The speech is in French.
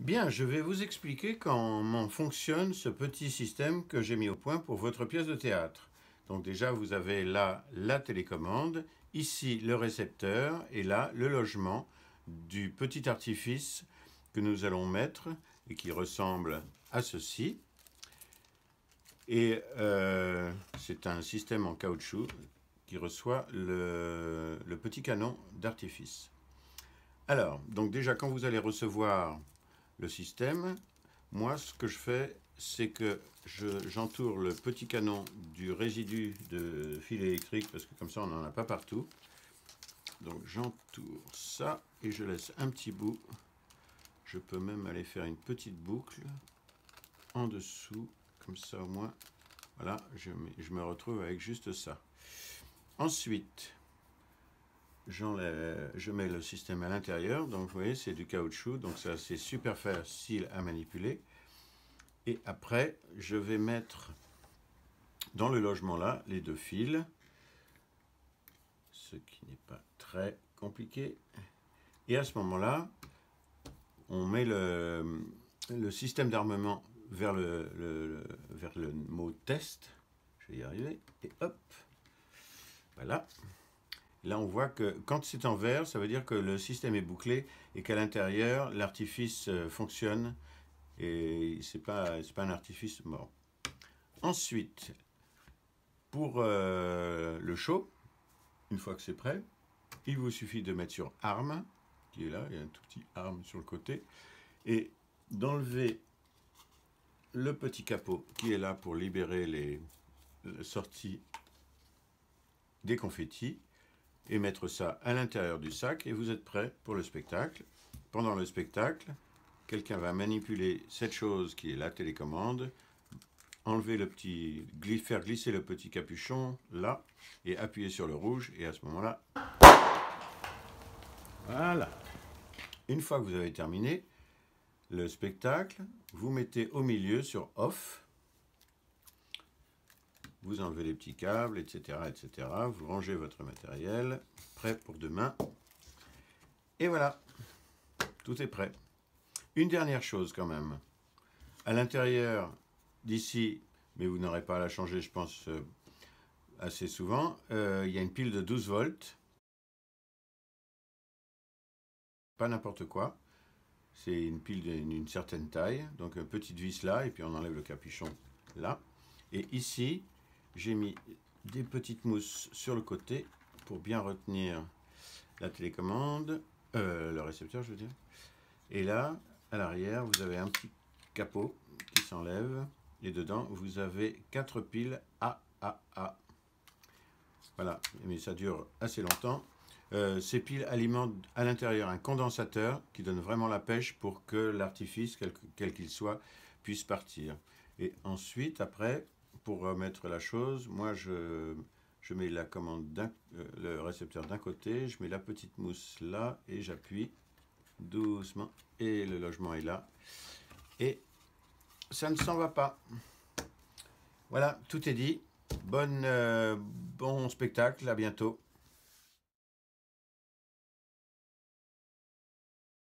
Bien, je vais vous expliquer comment fonctionne ce petit système que j'ai mis au point pour votre pièce de théâtre. Donc déjà, vous avez là la télécommande, ici le récepteur et là le logement du petit artifice que nous allons mettre et qui ressemble à ceci. Et c'est un système en caoutchouc qui reçoit le petit canon d'artifice. Alors, donc déjà quand vous allez recevoir le système, moi ce que je fais, c'est que j'entoure le petit canon du résidu de fil électrique, parce que comme ça on n'en a pas partout. Donc j'entoure ça et je laisse un petit bout. Je peux même aller faire une petite boucle en dessous, comme ça au moins, voilà, je me retrouve avec juste ça. Ensuite, je mets le système à l'intérieur, donc vous voyez c'est du caoutchouc, donc ça c'est super facile à manipuler. Et après je vais mettre dans le logement là les deux fils, ce qui n'est pas très compliqué. Et à ce moment là on met le système d'armement vers vers le mot test. Je vais y arriver, et hop, voilà. Là, on voit que quand c'est en vert, ça veut dire que le système est bouclé et qu'à l'intérieur, l'artifice fonctionne et c'est pas un artifice mort. Ensuite, pour le chaud, une fois que c'est prêt, il vous suffit de mettre sur arme, qui est là, il y a un tout petit arme sur le côté, et d'enlever le petit capot qui est là pour libérer les sorties des confettis, et mettre ça à l'intérieur du sac et vous êtes prêt pour le spectacle. Pendant le spectacle, quelqu'un va manipuler cette chose qui est la télécommande, enlever faire glisser le petit capuchon là et appuyer sur le rouge et à ce moment-là, voilà. Une fois que vous avez terminé le spectacle, vous mettez au milieu sur off. Vous enlevez les petits câbles, etc., etc. Vous rangez votre matériel, prêt pour demain. Et voilà, tout est prêt. Une dernière chose quand même. À l'intérieur d'ici, mais vous n'aurez pas à la changer, je pense, assez souvent, il y a une pile de 12 volts. Pas n'importe quoi. C'est une pile d'une certaine taille. Donc une petite vis là, et puis on enlève le capuchon là. Et ici, j'ai mis des petites mousses sur le côté pour bien retenir la télécommande, le récepteur je veux dire. Et là, à l'arrière, vous avez un petit capot qui s'enlève et dedans vous avez 4 piles AAA. Voilà, mais ça dure assez longtemps. Ces piles alimentent à l'intérieur un condensateur qui donne vraiment la pêche pour que l'artifice, quel qu'il soit, puisse partir. Et ensuite, après, pour remettre la chose, moi je mets la commande le récepteur d'un côté, je mets la petite mousse là et j'appuie doucement et le logement est là. Et ça ne s'en va pas. Voilà, tout est dit. Bon spectacle, à bientôt.